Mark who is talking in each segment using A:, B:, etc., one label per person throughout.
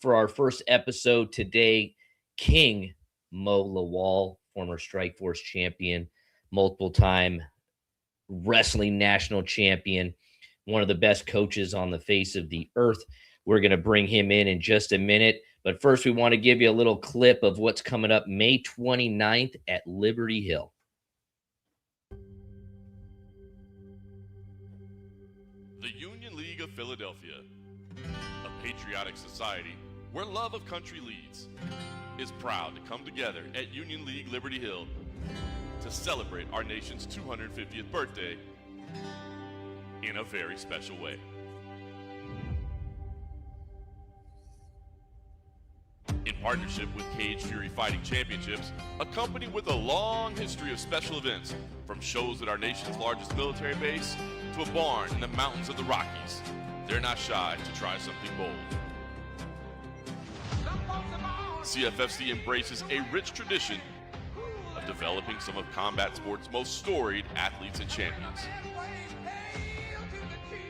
A: for our first episode today, King Mo Lawal, former Strikeforce champion, multiple time wrestling national champion, one of the best coaches on the face of the earth. We're going to bring him in just a minute. But first, we want to give you a little clip of what's coming up May 29th at Liberty Hill.
B: The Union League of Philadelphia, a patriotic society where love of country leads, is proud to come together at Union League Liberty Hill to celebrate our nation's 250th birthday in a very special way. In partnership with Cage Fury Fighting Championships, a company with a long history of special events, from shows at our nation's largest military base to a barn in the mountains of the Rockies, they're not shy to try something bold. CFFC embraces a rich tradition of developing some of combat sports' most storied athletes and champions.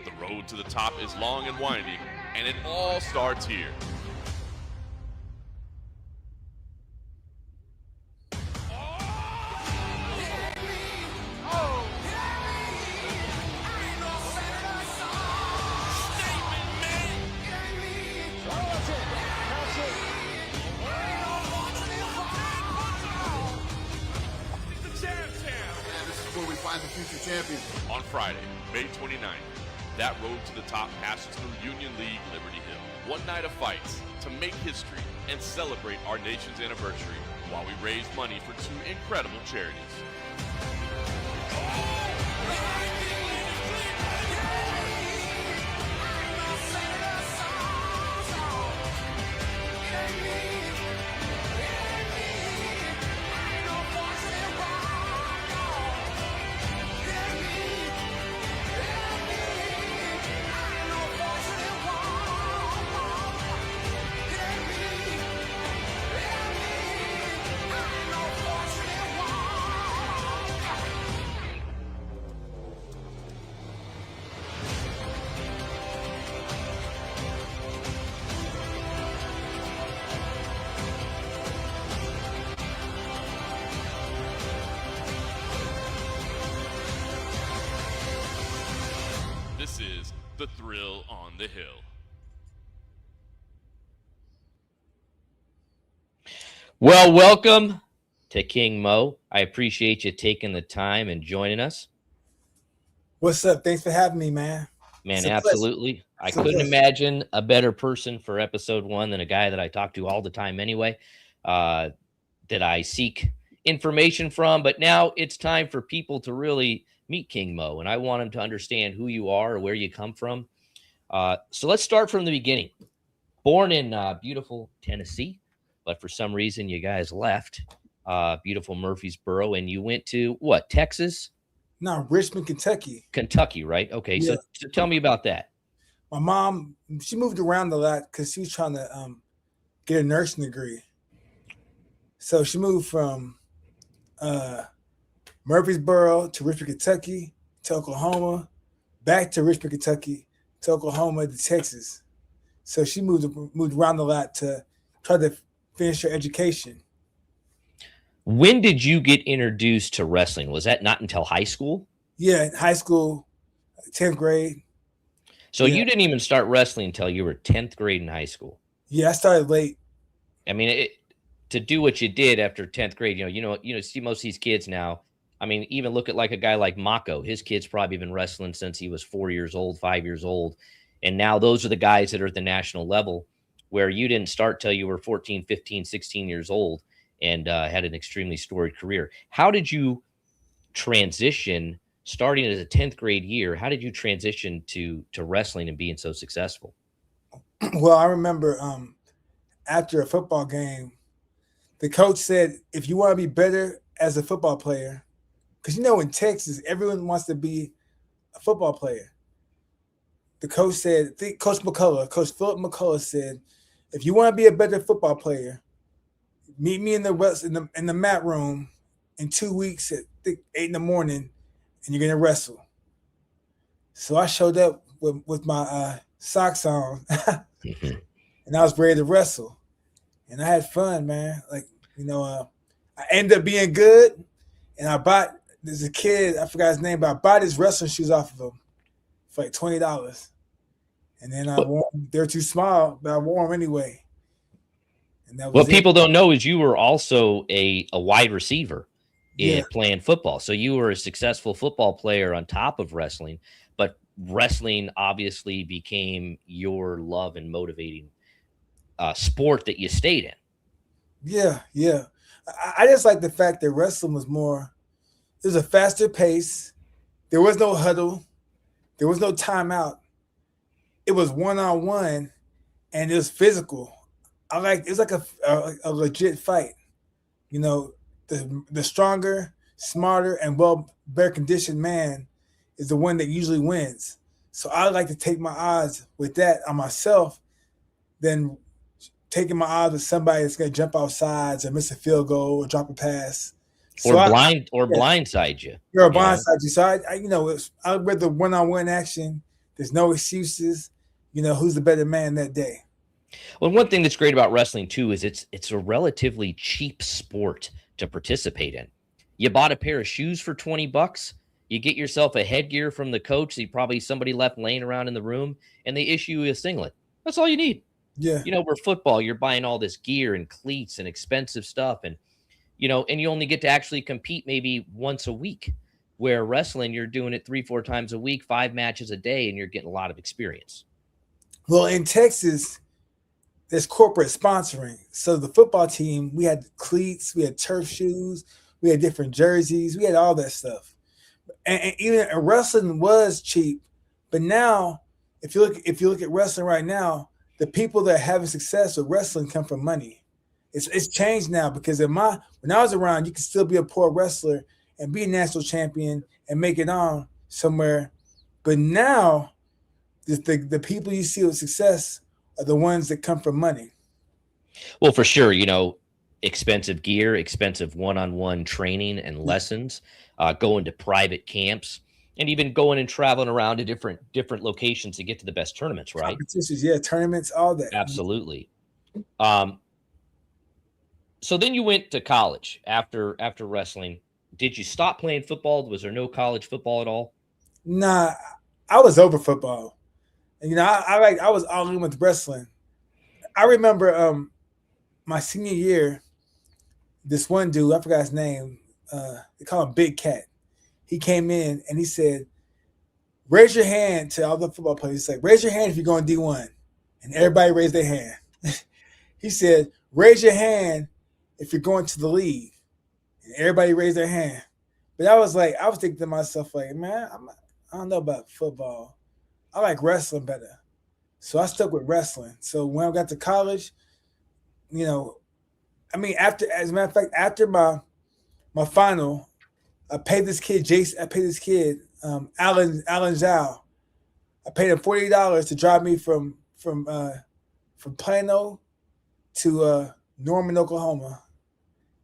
B: The road to the top is long and winding, and it all starts here.
C: The future champion.
B: On Friday, May 29th, that road to the top passes through Union League Liberty Hill. One night of fights to make history and celebrate our nation's anniversary while we raise money for two incredible charities. This is the Thrill on the Hill.
A: Well, welcome to King Mo. I appreciate you taking the time and joining us.
D: What's up? Thanks for having me, man.
A: Man, absolutely. I couldn't imagine a better person for episode 1 than a guy that I talk to all the time anyway, that I seek information from. But now it's time for people to really meet King Mo, and I want him to understand who you are or where you come from. So let's start from the beginning. Born in beautiful Tennessee, but for some reason you guys left beautiful Murfreesboro, and you went to what, Texas?
D: No, Richmond, Kentucky.
A: Kentucky, right? Okay,
D: yeah.
A: So tell me about that.
D: My mom, she moved around a lot because she was trying to get a nursing degree. So she moved from Murfreesboro to Richmond, Kentucky, to Oklahoma, back to Richmond, Kentucky, to Oklahoma, to Texas. So she moved around a lot to try to finish her education.
A: When did you get introduced to wrestling? Was that not until high school?
D: Yeah, high school, 10th grade.
A: So you didn't even start wrestling until you were 10th grade in high school?
D: Yeah, I started late.
A: I mean, to do what you did after 10th grade, see most of these kids now. I mean, even look at like a guy like Mako. His kid's probably been wrestling since he was 4 years old, 5 years old. And now those are the guys that are at the national level, where you didn't start till you were 14, 15, 16 years old and had an extremely storied career. How did you transition, starting as a 10th grade year? How did you transition to wrestling and being so successful?
D: Well, I remember after a football game, the coach said, if you want to be better as a football player, because in Texas, everyone wants to be a football player. The coach said, Coach Philip McCullough said, if you want to be a better football player, meet me in the mat room in 2 weeks at 8 in the morning, and you're gonna wrestle. So I showed up with my socks on, and I was ready to wrestle, and I had fun, man. Like I ended up being good, and I bought. There's a kid, I forgot his name, but I bought his wrestling shoes off of him for like $20, and then I wore them. They're too small, but I wore them anyway, and that was
A: What
D: it.
A: people don't know is you were also a wide receiver
D: Yeah,
A: in playing football. So you were a successful football player on top of wrestling, but wrestling obviously became your love and motivating sport that you stayed in.
D: yeah, yeah. I just like the fact that wrestling was more. It was a faster pace. There was no huddle. There was no timeout. It was one on one, and it was physical. It was like a legit fight. You know, the stronger, smarter, and better conditioned man is the one that usually wins. So I like to take my odds with that on myself than taking my odds with somebody that's going to jump off sides or miss a field goal or drop a pass.
A: Or
D: So yeah,
A: blindside you,
D: you're a
A: you know.
D: blindside you. So I read the one-on-one action. There's no excuses. Who's the better man that day?
A: Well, one thing that's great about wrestling too is it's a relatively cheap sport to participate in. You bought a pair of shoes for $20. You get yourself a headgear from the coach. Probably somebody left laying around in the room, and they issue you a singlet. That's all you need.
D: Yeah,
A: Where football, you're buying all this gear and cleats and expensive stuff, and and you only get to actually compete maybe once a week. Where wrestling, you're doing it 3-4 times a week, 5 matches a day, and you're getting a lot of experience.
D: well, in Texas, there's corporate sponsoring. So the football team, we had cleats, we had turf shoes, we had different jerseys, we had all that stuff. And even wrestling was cheap, but now if you look at wrestling right now, the people that are having success with wrestling come from money. It's changed now because when I was around, you could still be a poor wrestler and be a national champion and make it on somewhere. But now the people you see with success are the ones that come from money.
A: Well, for sure, expensive gear, expensive one-on-one training and lessons, going to private camps, and even going and traveling around to different locations to get to the best tournaments, right?
D: Competitions, yeah, tournaments, all that.
A: Absolutely. So then you went to college after wrestling. Did you stop playing football? Was there no college football at all?
D: Nah, I was over football. And, I was all in with wrestling. I remember my senior year, this one dude, I forgot his name, they call him Big Cat. He came in and he said, raise your hand to all the football players. He's like, raise your hand if you're going D1. And everybody raised their hand. He said, raise your hand if you're going to the league. And everybody raised their hand. But I was thinking to myself, like, man, I don't know about football. I like wrestling better. So I stuck with wrestling. So when I got to college, as a matter of fact, after my final, I paid this kid, Alan Zhao. I paid him $40 to drive me from Plano to Norman, Oklahoma,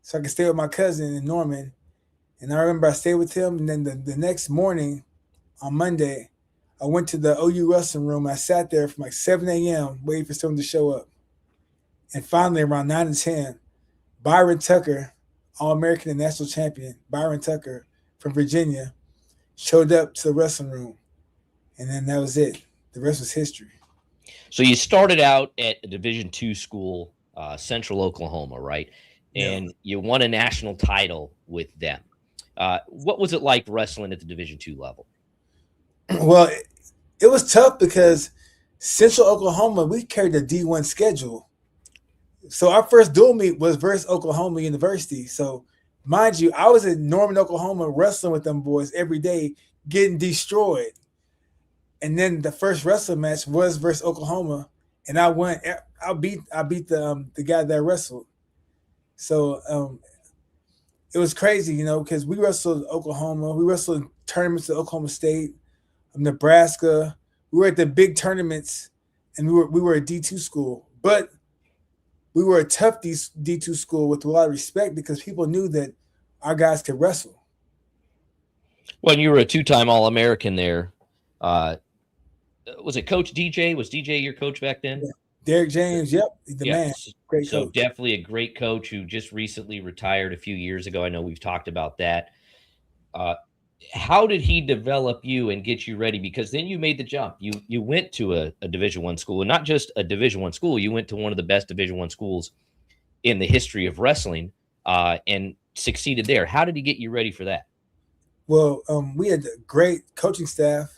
D: so I could stay with my cousin in Norman. And I remember I stayed with him, and then the next morning, on Monday, I went to the OU wrestling room. I sat there from like 7 a.m. waiting for someone to show up. And finally, around 9 to 10, Byron Tucker, All-American and national champion, Byron Tucker from Virginia, showed up to the wrestling room. And then that was it. The rest was history.
A: So you started out at a Division II school, Central Oklahoma, right? And you won a national title with them. What was it like wrestling at the Division II level?
D: Well, it was tough because Central Oklahoma, we carried a D1 schedule. So our first dual meet was versus Oklahoma University. So mind you, I was in Norman, Oklahoma, wrestling with them boys every day, getting destroyed. And then the first wrestling match was versus Oklahoma, and I won. I beat the guy that I wrestled. So it was crazy, because we wrestled Oklahoma. We wrestled tournaments at Oklahoma State, Nebraska. We were at the big tournaments, and we were a D2 school, but we were a tough D2 school with a lot of respect because people knew that our guys could wrestle.
A: Well, you were a 2-time All-American there. Was it Coach DJ? Was DJ your coach back then?
D: Derek James, yep, the
A: Yeah.
D: man. Great
A: So
D: coach.
A: definitely a great coach who just recently retired a few years ago. I know we've talked about that. Uh, how did he develop you and get you ready? Because then you made the jump. You went to a Division I school, and not just a Division I school. You went to one of the best Division I schools in the history of wrestling, and succeeded there. How did he get you ready for that?
D: Well, we had a great coaching staff.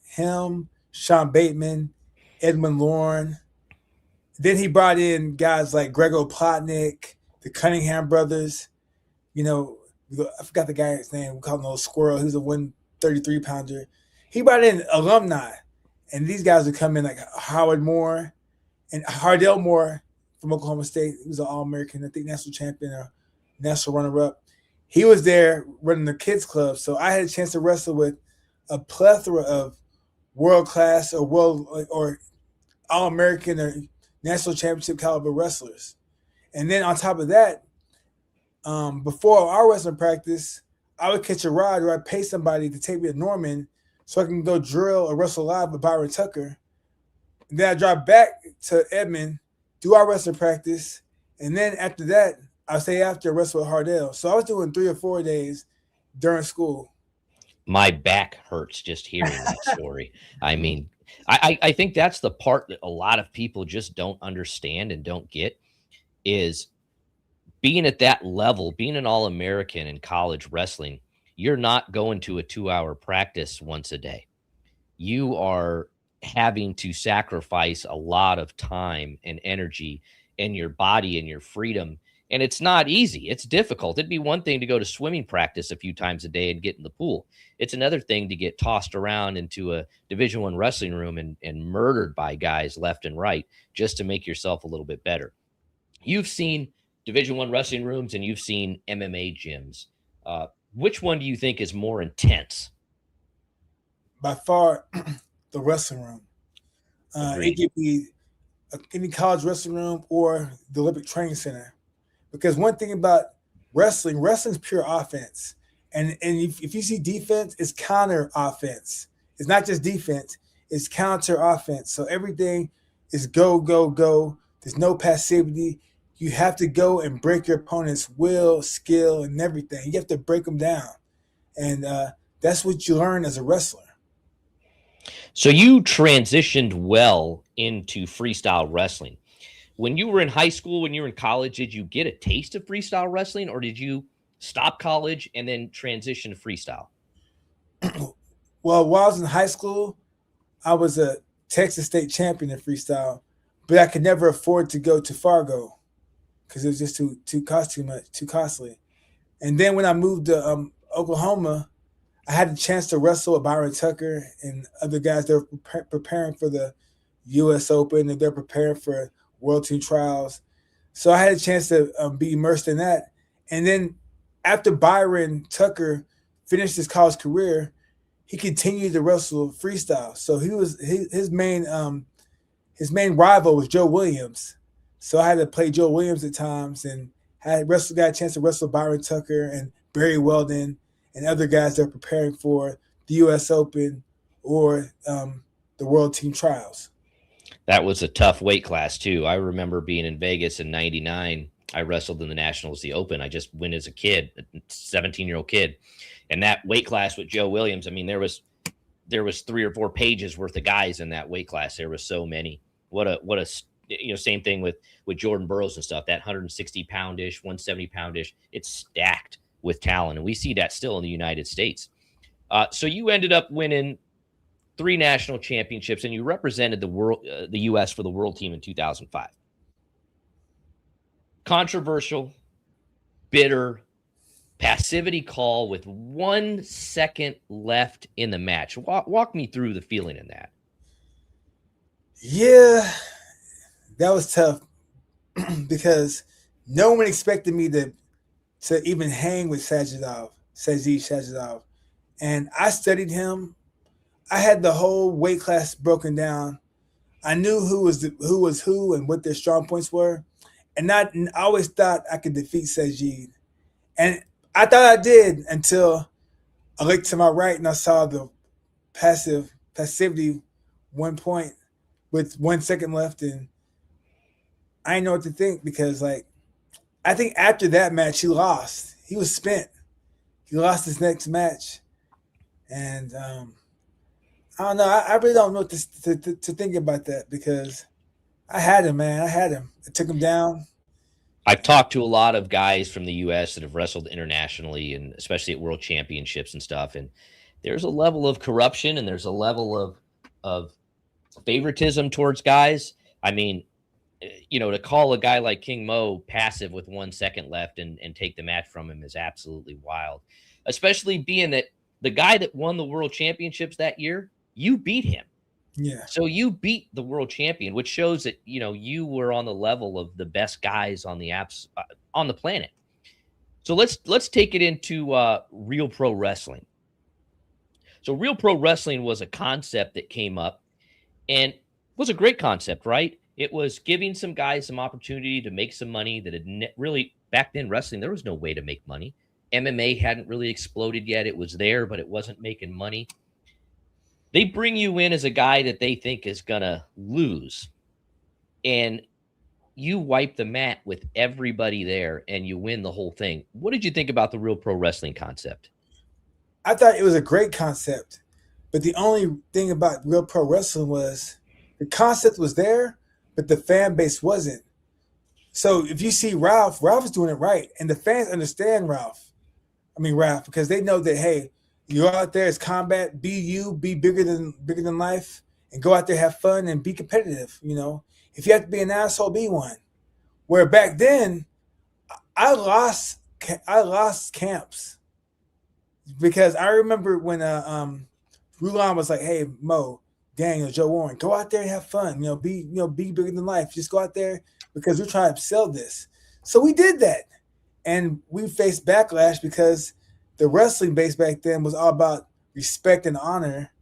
D: Him, Sean Bateman, Edmund Lauren. Then he brought in guys like Gregor Plotnick, the Cunningham brothers. You know, I forgot the guy's name. We call him Little Squirrel. He was a 133 pounder. He brought in alumni, and these guys would come in like Howard Moore and Hardell Moore from Oklahoma State. He was an All-American, I think, national champion or national runner-up. He was there running the kids club, so I had a chance to wrestle with a plethora of world-class or All-American or national championship caliber wrestlers. And then on top of that, before our wrestling practice, I would catch a ride or I'd pay somebody to take me to Norman so I can go drill or wrestle live with Byron Tucker. And then I drive back to Edmond, do our wrestling practice, and then after that, I'll stay after wrestle with Hardell. So I was doing 3 or 4 days during school.
A: My back hurts just hearing that story. I mean, I think that's the part that a lot of people just don't understand and don't get is being at that level, being an All-American in college wrestling. You're not going to a 2-hour practice once a day. You are having to sacrifice a lot of time and energy and your body and your freedom. And it's not easy. It's difficult. It'd be one thing to go to swimming practice a few times a day and get in the pool. It's another thing to get tossed around into a Division I wrestling room and murdered by guys left and right just to make yourself a little bit better. You've seen Division I wrestling rooms and you've seen MMA gyms. Which one do you think is more intense?
D: By far, the wrestling room. It could be any college wrestling room or the Olympic Training Center. Because one thing about wrestling's pure offense. And if you see defense, it's counter offense. It's not just defense, it's counter offense. So everything is go, go, go. There's no passivity. You have to go and break your opponent's will, skill, and everything. You have to break them down. And that's what you learn as a wrestler.
A: So you transitioned well into freestyle wrestling. When you were in high school, when you were in college, did you get a taste of freestyle wrestling or did you stop college and then transition to freestyle?
D: Well, while I was in high school, I was a Texas state champion in freestyle, but I could never afford to go to Fargo because it was just too costly. And then when I moved to Oklahoma, I had the chance to wrestle with Byron Tucker and other guys that were preparing for the U.S. Open and they're preparing for World Team Trials. So I had a chance to be immersed in that. And then after Byron Tucker finished his college career, he continued to wrestle freestyle. So he was his main rival was Joe Williams. So I had to play Joe Williams at times and got a chance to wrestle Byron Tucker and Barry Weldon and other guys that are preparing for the U.S. Open or the World Team Trials.
A: That was a tough weight class too. I remember being in Vegas in '99. I wrestled in the Nationals, the Open. I just went as a kid, a 17-year-old kid. And that weight class with Joe Williams, I mean, there was 3 or 4 pages worth of guys in that weight class. There was so many. What a same thing with Jordan Burroughs and stuff. That 160 poundish, 170 poundish, it's stacked with talent, and we see that still in the United States. So you ended up winning 3 national championships, and you represented the U.S. for the World Team in 2005. Controversial, bitter, passivity call with 1 second left in the match. Walk me through the feeling in that.
D: Yeah, that was tough because no one expected me to even hang with Sajid Sajidov. And I studied him. I had the whole weight class broken down. I knew who was who and what their strong points were. And I always thought I could defeat Sajid. And I thought I did until I looked to my right and I saw the passivity 1 point with 1 second left. And I didn't know what to think because, like, I think after that match, he lost. He was spent. He lost his next match, and I don't know. I really don't know what to think about that because I had him, man. I had him. I took him down.
A: I've talked to a lot of guys from the US that have wrestled internationally and especially at world championships and stuff. And there's a level of corruption and there's a level of favoritism towards guys. I mean, to call a guy like King Mo passive with 1 second left and take the match from him is absolutely wild, especially being that the guy that won the world championships that year, you beat him.
D: Yeah.
A: So you beat the world champion, which shows that, you were on the level of the best guys on the on the planet. So let's take it into Real Pro Wrestling. So Real Pro Wrestling was a concept that came up and was a great concept, right? It was giving some guys some opportunity to make some money that had really, back then, wrestling, there was no way to make money. MMA hadn't really exploded yet. It was there, but it wasn't making money. They bring you in as a guy that they think is going to lose, and you wipe the mat with everybody there, and you win the whole thing. What did you think about the Real Pro Wrestling concept?
D: I thought it was a great concept, but the only thing about Real Pro Wrestling was the concept was there, but the fan base wasn't. So if you see Ralph is doing it right, and the fans understand Ralph, because they know that, hey, you're out there, it's combat, be you, be bigger than life, and go out there, have fun, and be competitive. If you have to be an asshole, be one. Where back then, I lost camps because I remember when Rulon was like, "Hey, Mo, Daniel, Joe Warren, go out there and have fun. Be bigger than life. Just go out there because we're trying to sell this." So we did that, and we faced backlash because the wrestling base back then was all about respect and honor.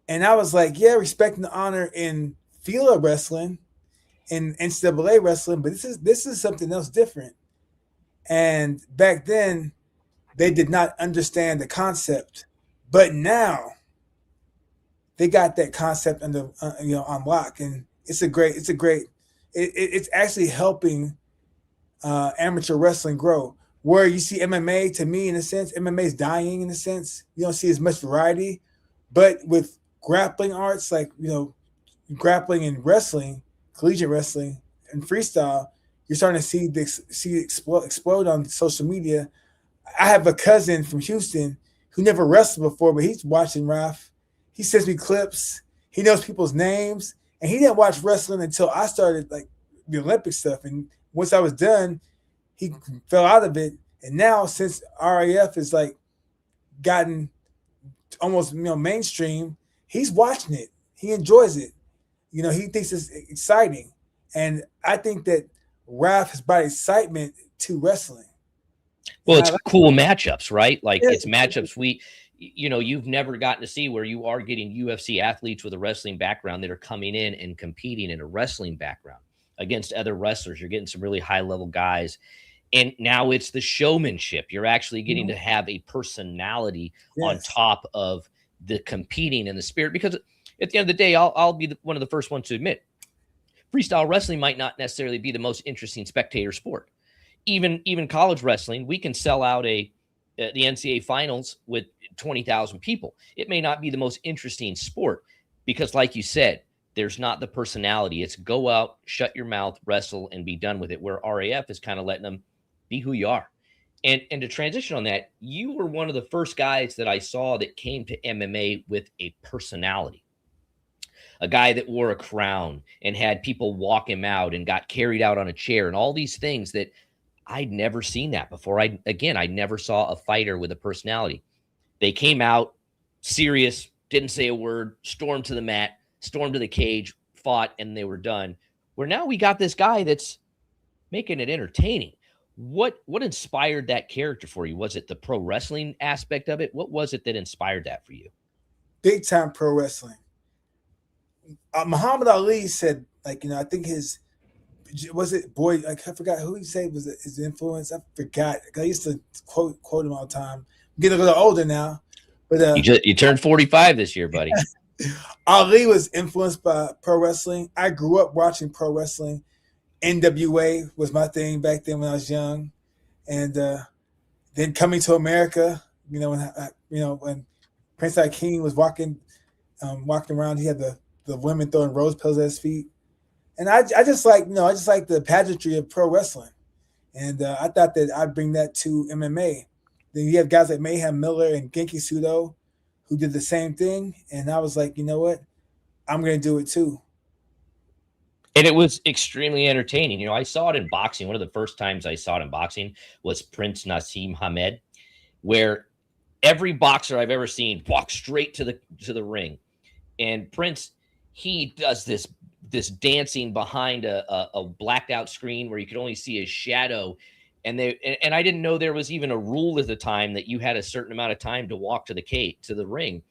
D: And I was like, yeah, respect and honor in FILA wrestling, in NCAA wrestling, but this is something else different. And back then, they did not understand the concept. But now, they got that concept under on lock, and it's actually helping amateur wrestling grow. Where you see MMA, to me, in a sense, MMA is dying in a sense. You don't see as much variety. But with grappling arts, like, grappling and wrestling, collegiate wrestling and freestyle, you're starting to see explode on social media. I have a cousin from Houston who never wrestled before, but he's watching Ralph. He sends me clips. He knows people's names. And he didn't watch wrestling until I started, like, the Olympic stuff. And once I was done, he fell out of it, and now since RAF is like gotten almost mainstream, he's watching it. He enjoys it. He thinks it's exciting, and I think that RAF has brought excitement to wrestling.
A: Well, it's cool matchups, right? Like, it's matchups you've never gotten to see, where you are getting UFC athletes with a wrestling background that are coming in and competing in a wrestling background against other wrestlers. You're getting some really high level guys. And now it's the showmanship. You're actually getting to have a personality on top of the competing and the spirit. Because at the end of the day, I'll be one of the first ones to admit, freestyle wrestling might not necessarily be the most interesting spectator sport. Even college wrestling, we can sell out the NCAA finals with 20,000 people. It may not be the most interesting sport because, like you said, there's not the personality. It's go out, shut your mouth, wrestle, and be done with it. Where RAF is kind of letting them be who you are. And to transition on that, you were one of the first guys that I saw that came to MMA with a personality. A guy that wore a crown and had people walk him out and got carried out on a chair and all these things that I'd never seen that before. I never saw a fighter with a personality. They came out serious, didn't say a word, stormed to the mat, stormed to the cage, fought, and they were done. Where now we got this guy that's making it entertaining. What inspired that character for you? Was it the pro wrestling aspect of it? What was it that inspired that for you?
D: Big time pro wrestling. Muhammad Ali said, like, I think I forgot who he said was his influence. I forgot. I used to quote him all the time. I'm getting a little older now. But
A: you turned 45 this year, buddy.
D: Ali was influenced by pro wrestling. I grew up watching pro wrestling. NWA was my thing back then when I was young, and then coming to America, when Prince Hakeem was walking around, he had the women throwing rose petals at his feet, and I just like I just like the pageantry of pro wrestling, and I thought that I'd bring that to MMA. Then you have guys like Mayhem Miller and Genki Sudo, who did the same thing, and I was like, you know what, I'm gonna do it too.
A: And it was extremely entertaining. I saw it in boxing. One of the first times I saw it in boxing was Prince Nassim Hamed, where every boxer I've ever seen walks straight to the ring, and Prince, he does this dancing behind a blacked out screen where you could only see his shadow. And I didn't know there was even a rule at the time that you had a certain amount of time to walk to the ring,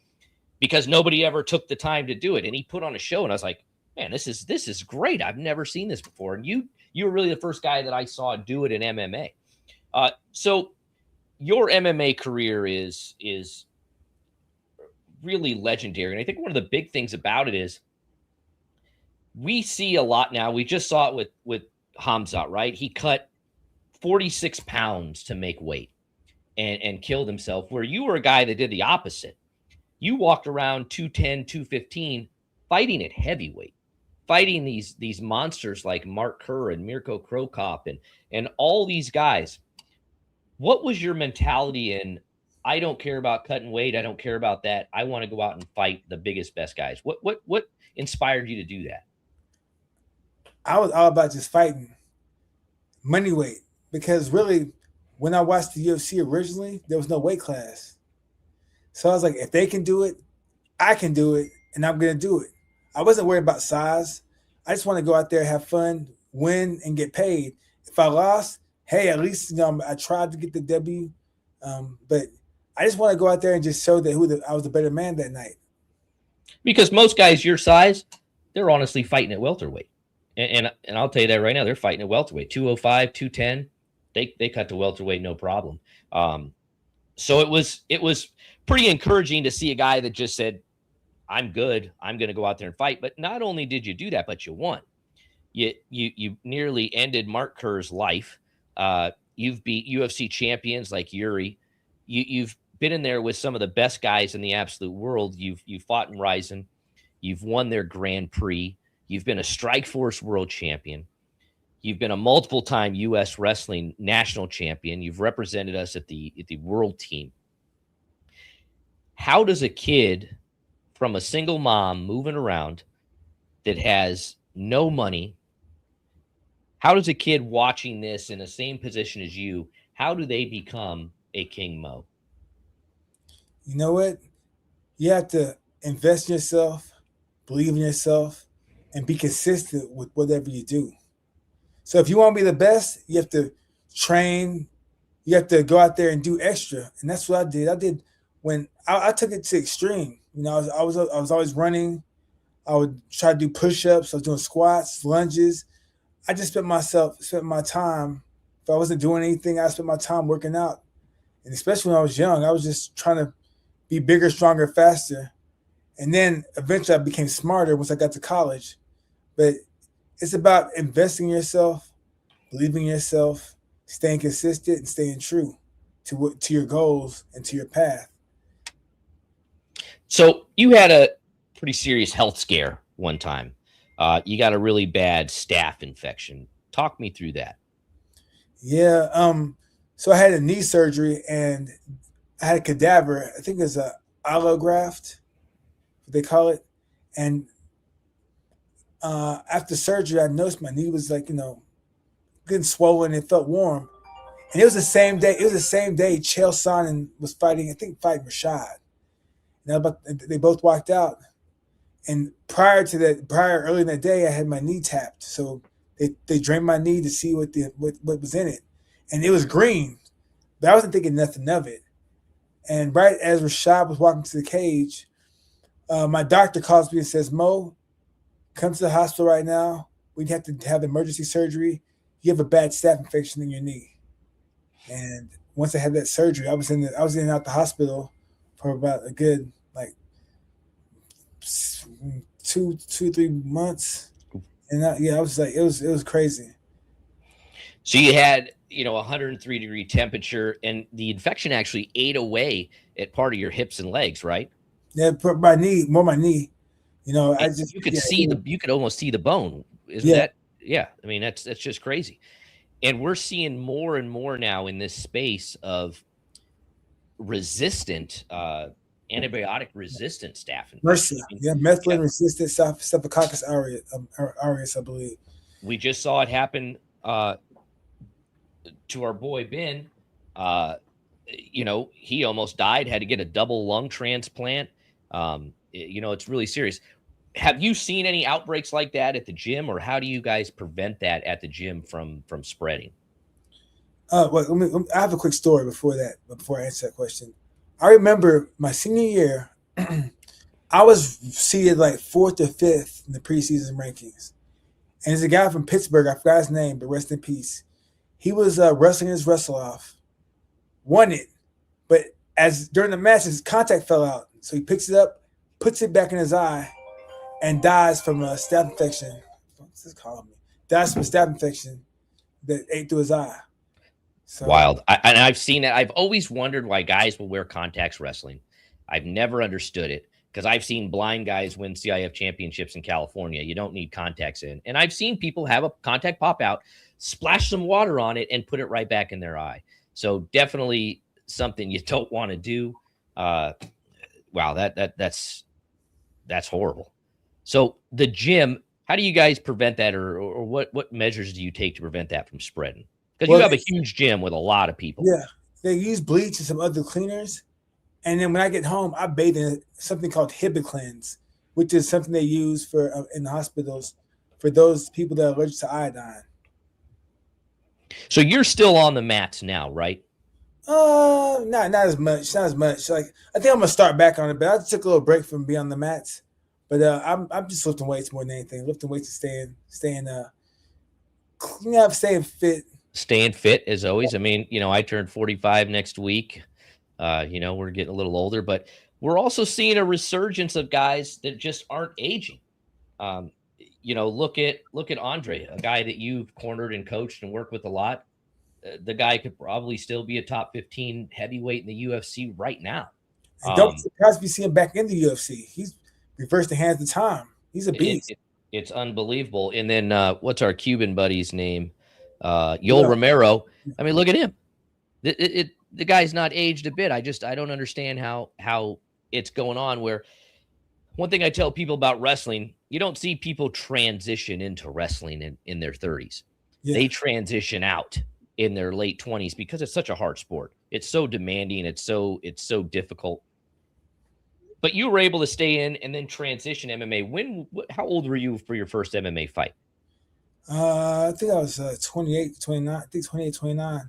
A: because nobody ever took the time to do it. And he put on a show, and I was like, man, this is great. I've never seen this before. And you were really the first guy that I saw do it in MMA. So your MMA career is really legendary. And I think one of the big things about it is we see a lot now. We just saw it with Hamzat, right? He cut 46 pounds to make weight and killed himself, where you were a guy that did the opposite. You walked around 210, 215, fighting at heavyweight, fighting these monsters like Mark Kerr and Mirko Krokop and all these guys. What was your mentality in, I don't care about cutting weight, I don't care about that, I want to go out and fight the biggest, best guys? What inspired you to do that?
D: I was all about just fighting money weight, because really, when I watched the UFC originally, there was no weight class. So I was like, if they can do it, I can do it, and I'm going to do it. I wasn't worried about size. I just want to go out there, have fun, win, and get paid. If I lost, hey, at least I tried to get the W. But I just want to go out there and just show that I was the better man that night.
A: Because most guys your size, they're honestly fighting at welterweight. And I'll tell you that right now, they're fighting at welterweight. 205, 210, they cut to welterweight no problem. So it was pretty encouraging to see a guy that just said, I'm good, I'm going to go out there and fight. But not only did you do that, but you won. You nearly ended Mark Kerr's life. You've beat UFC champions like Yuri. You've been in there with some of the best guys in the absolute world. You've fought in Ryzen. You've won their Grand Prix. You've been a Strikeforce world champion. You've been a multiple-time U.S. wrestling national champion. You've represented us at the world team. How does a kid from a single mom moving around that has no money, how does a kid watching this in the same position as you, how do they become a King Mo?
D: You know what? You have to invest in yourself, believe in yourself, and be consistent with whatever you do. So if you want to be the best, you have to train. You have to go out there and do extra, and that's what I did. I did when I took it to extreme. I was always running. I would try to do push-ups. I was doing squats, lunges. I just spent my time. If I wasn't doing anything, I spent my time working out. And especially when I was young, I was just trying to be bigger, stronger, faster. And then eventually I became smarter once I got to college. But it's about investing in yourself, believing in yourself, staying consistent, and staying true to your goals and to your path.
A: So you had a pretty serious health scare one time. You got a really bad staph infection. Talk me through that.
D: Yeah. So I had a knee surgery and I had a cadaver. I think it's a allograft, what they call it. And after surgery, I noticed my knee was getting swollen. It felt warm. And it was the same day. Chael Sonnen was fighting Rashad. They both walked out. And early in that day, I had my knee tapped. So they drained my knee to see what was in it. And it was green, but I wasn't thinking nothing of it. And right as Rashad was walking to the cage, my doctor calls me and says, Mo, come to the hospital right now. We have to have emergency surgery. You have a bad staph infection in your knee. And once I had that surgery, I was in and out the hospital for about a good 2-3 months. And I was like, it was crazy.
A: So you had, 103-degree temperature, and the infection actually ate away at part of your hips and legs, right?
D: Yeah, put my knee, more my knee. I
A: And
D: just
A: you could see you could almost see the bone. Isn't
D: yeah.
A: that? Yeah. I mean, that's just crazy. And we're seeing more and more now in this space of resistant, antibiotic resistant staph
D: MRSA,
A: infection. I mean,
D: yeah,
A: yeah,
D: methicillin resistant Staphylococcus aureus, I believe.
A: we just saw it happen to our boy Ben. He almost died, had to get a double lung transplant. It's really serious. Have you seen any outbreaks like that at the gym, or how do you guys prevent that at the gym from spreading?
D: I have a quick story before I answer that question. I remember my senior year, I was seated like fourth or fifth in the preseason rankings. And there's a guy from Pittsburgh, I forgot his name, but rest in peace. He was wrestling his wrestle off, won it, but as during the match, his contact fell out. So he picks it up, puts it back in his eye, and dies from a staph infection. What's this calling me? Dies from a staph infection that ate through his eye. So
A: Wild. And I've seen that. I've always wondered why guys will wear contacts wrestling. I've never understood it because I've seen blind guys win CIF championships in California. You don't need contacts in. And I've seen people have a contact pop out, splash some water on it, and put it right back in their eye. So definitely something you don't want to do. Wow, that's horrible. So the gym, how do you guys prevent that, or what measures do you take to prevent that from spreading? Because you have a huge gym with a lot of people.
D: Yeah, they use bleach and some other cleaners, and then when I get home, I bathe in something called Hibiclens, which is something they use for in the hospitals for those people that are allergic to iodine.
A: So you're still on the mats now, right?
D: Not as much, not as much. Like I think I'm gonna start back on it, but I took a little break from being on the mats. But I'm just lifting weights more than anything. Lifting weights and staying staying fit.
A: Staying fit as always. I mean, I turned 45 next week. We're getting a little older, but we're also seeing a resurgence of guys that just aren't aging. Look at Andre, a guy that you've cornered and coached and worked with a lot. The guy could probably still be a top 15 heavyweight in the UFC right now.
D: And don't surprise me seeing him back in the UFC. He's reversed the hands of time. He's a beast.
A: It's unbelievable. And then what's our Cuban buddy's name? Yoel Romero. I mean, look at him. The guy's not aged a bit. I don't understand how it's going on. Where one thing I tell people about wrestling, you don't see people transition into wrestling in their 30s. Yeah. They transition out in their late 20s because it's such a hard sport. It's so demanding. It's so difficult. But you were able to stay in and then transition MMA. How old were you for your first MMA fight?
D: I think I was 28, 29. I think 28, 29.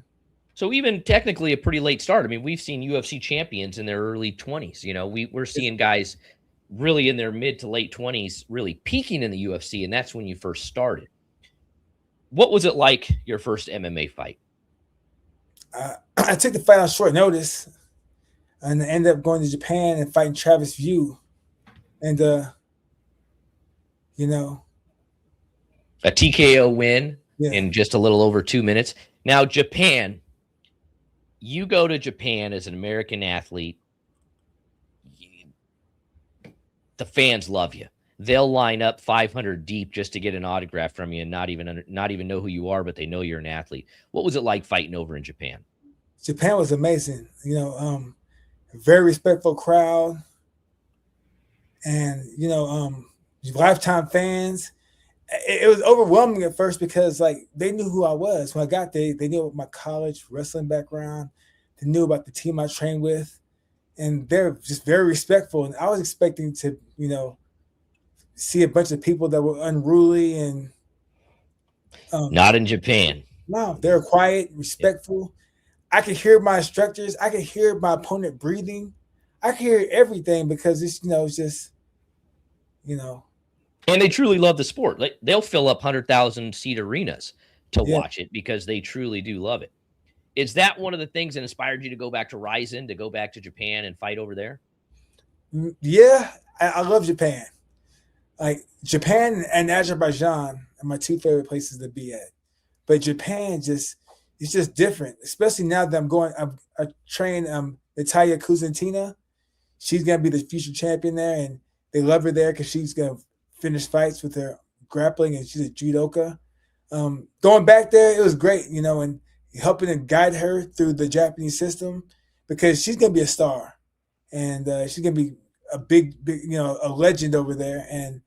A: So even technically a pretty late start. I mean, we've seen UFC champions in their early 20s. We're seeing guys really in their mid to late 20s really peaking in the UFC, and that's when you first started. What was it like your first MMA fight?
D: I took the fight on short notice and I ended up going to Japan and fighting Travis View. And, a
A: TKO win in just a little over 2 minutes. Now, Japan, you go to Japan as an American athlete, the fans love you. They'll line up 500 deep just to get an autograph from you and not even know who you are, but they know you're an athlete. What was it like fighting over in Japan?
D: Japan was amazing. Very respectful crowd, and lifetime fans. It was overwhelming at first because they knew who I was when I got there. They knew about my college wrestling background. They knew about the team I trained with, and they're just very respectful. And I was expecting to, see a bunch of people that were unruly and
A: not in Japan.
D: No, they're quiet, respectful. I could hear my instructors. I could hear my opponent breathing. I could hear everything because it's just.
A: And they truly love the sport. Like they'll fill up 100,000 seat arenas to watch it because they truly do love it. Is that one of the things that inspired you to go back to Ryzen, to go back to Japan and fight over there?
D: Yeah, I love Japan. Like Japan and Azerbaijan are my two favorite places to be at. but Japan it's just different. Especially now that I train Natalia Kuzentina. She's gonna be the future champion there, and they love her there because she's gonna finish fights with her grappling, and she's a judoka. Going back there, it was great, and helping to guide her through the Japanese system because she's gonna be a star, and she's gonna be a big, a legend over there. And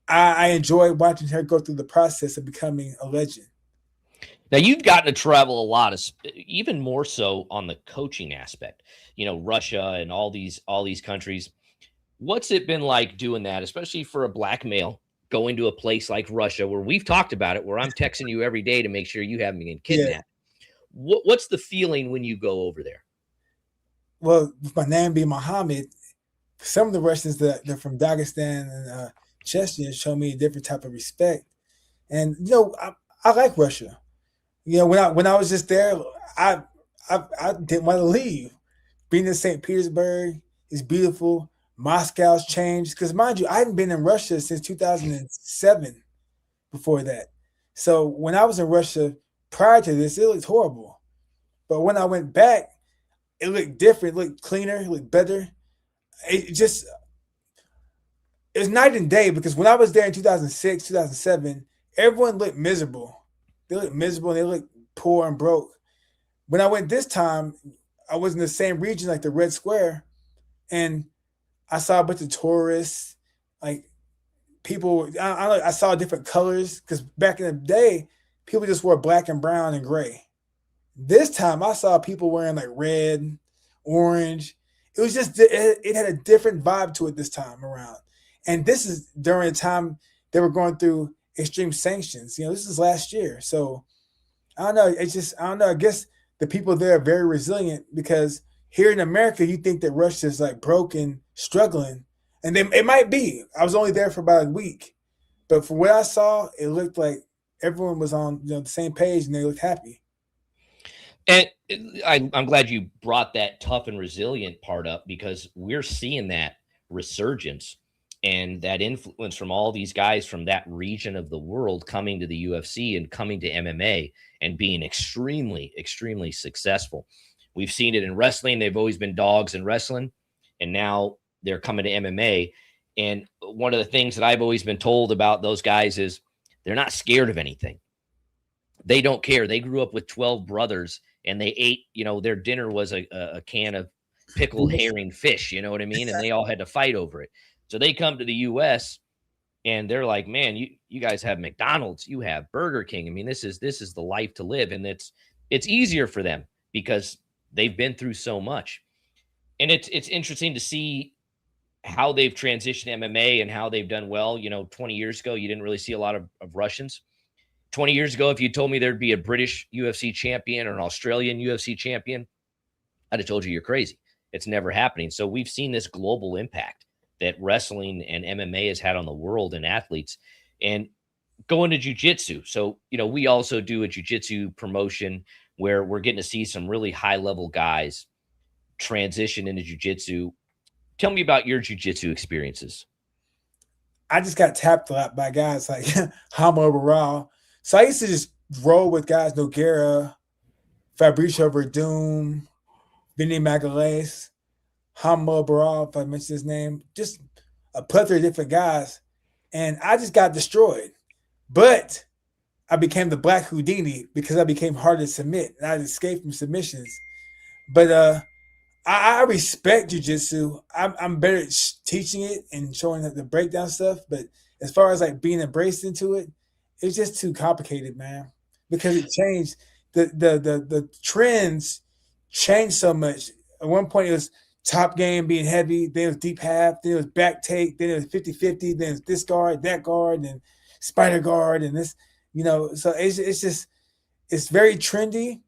D: I enjoy watching her go through the process of becoming a legend.
A: Now you've gotten to travel a lot, even more so on the coaching aspect. Russia and all these countries. What's it been like doing that, especially for a black male going to a place like Russia, where we've talked about it, where I'm texting you every day to make sure you haven't been kidnapped? Yeah. What's the feeling when you go over there?
D: Well, with my name being Muhammad, some of the Russians that they're from Dagestan and Chechnya show me a different type of respect. And I like Russia. When I was just there, I didn't want to leave. Being in St. Petersburg is beautiful. Moscow's changed because, mind you, I hadn't been in Russia since 2007. Before that, so when I was in Russia prior to this, it looked horrible. But when I went back, it looked different. It looked cleaner. It looked better. It was night and day because when I was there in 2006, 2007, everyone looked miserable. They looked miserable and they looked poor and broke. When I went this time, I was in the same region, like the Red Square, and I saw a bunch of tourists, like people. I saw different colors because back in the day, people just wore black and brown and gray. This time, I saw people wearing like red, orange. It was just, it had a different vibe to it this time around. And this is during a time they were going through extreme sanctions. This is last year. So I don't know. I don't know. I guess the people there are very resilient because here in America, you think that Russia is like broken, struggling. And then it might be. I was only there for about a week. But from what I saw, it looked like everyone was on the same page and they looked happy.
A: And I'm glad you brought that tough and resilient part up because we're seeing that resurgence and that influence from all these guys from that region of the world coming to the UFC and coming to MMA and being extremely, extremely successful. We've seen it in wrestling. They've always been dogs in wrestling, and now they're coming to MMA. And one of the things that I've always been told about those guys is they're not scared of anything. They don't care. They grew up with 12 brothers and they ate, their dinner was a can of pickled herring fish, you know what I mean? And they all had to fight over it. So they come to the US and they're like, man, you guys have McDonald's, you have Burger King. I mean, this is the life to live. And it's easier for them because they've been through so much. And it's interesting to see how they've transitioned MMA and how they've done well. 20 years ago, you didn't really see a lot of Russians. 20 years ago, if you told me there'd be a British UFC champion or an Australian UFC champion, I'd have told you you're crazy. It's never happening. So we've seen this global impact that wrestling and MMA has had on the world and athletes. And going to jiu-jitsu. So, we also do a jiu-jitsu promotion where we're getting to see some really high-level guys transition into jiu-jitsu. Tell me about your jiu-jitsu experiences.
D: I just got tapped a lot by guys like Hamo Barral. So I used to just roll with guys, Nogueira, Fabricio Verdum, Vinny Magalhaes, Hamo Barral, if I mention his name, just a plethora of different guys. And I just got destroyed. But I became the Black Houdini because I became hard to submit. And I escaped from submissions. But I respect jiu-jitsu. I'm better at teaching it and showing the breakdown stuff. But as far as like being embraced into it, it's just too complicated, man. Because it changed. The trends changed so much. At one point, it was top game being heavy. Then it was deep half. Then it was back take. Then it was 50-50. Then it was this guard, that guard, and spider guard, and this. So it's very trendy.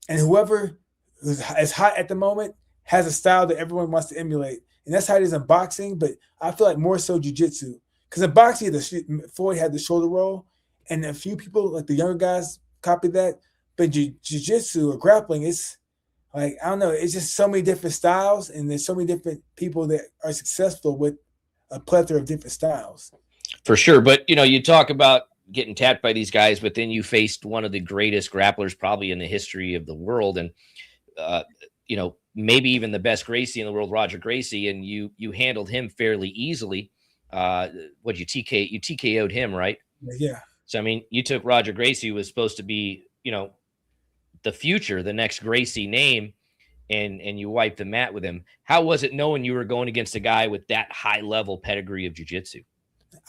D: And whoever is hot at the moment has a style that everyone wants to emulate. And that's how it is in boxing, but I feel like more so jiu-jitsu. Because in boxing, Floyd had the shoulder roll, and a few people, like the younger guys, copied that. But jiu-jitsu or grappling, it's like, I don't know, it's just so many different styles, and there's so many different people that are successful with a plethora of different styles.
A: For sure. But, you talk about getting tapped by these guys, but then you faced one of the greatest grapplers probably in the history of the world, and maybe even the best Gracie in the world, Roger Gracie, and you handled him fairly easily. You TKO'd him, right?
D: Yeah.
A: So I mean, you took Roger Gracie, who was supposed to be, the future, the next Gracie name, and you wiped the mat with him. How was it knowing you were going against a guy with that high level pedigree of jiu-jitsu?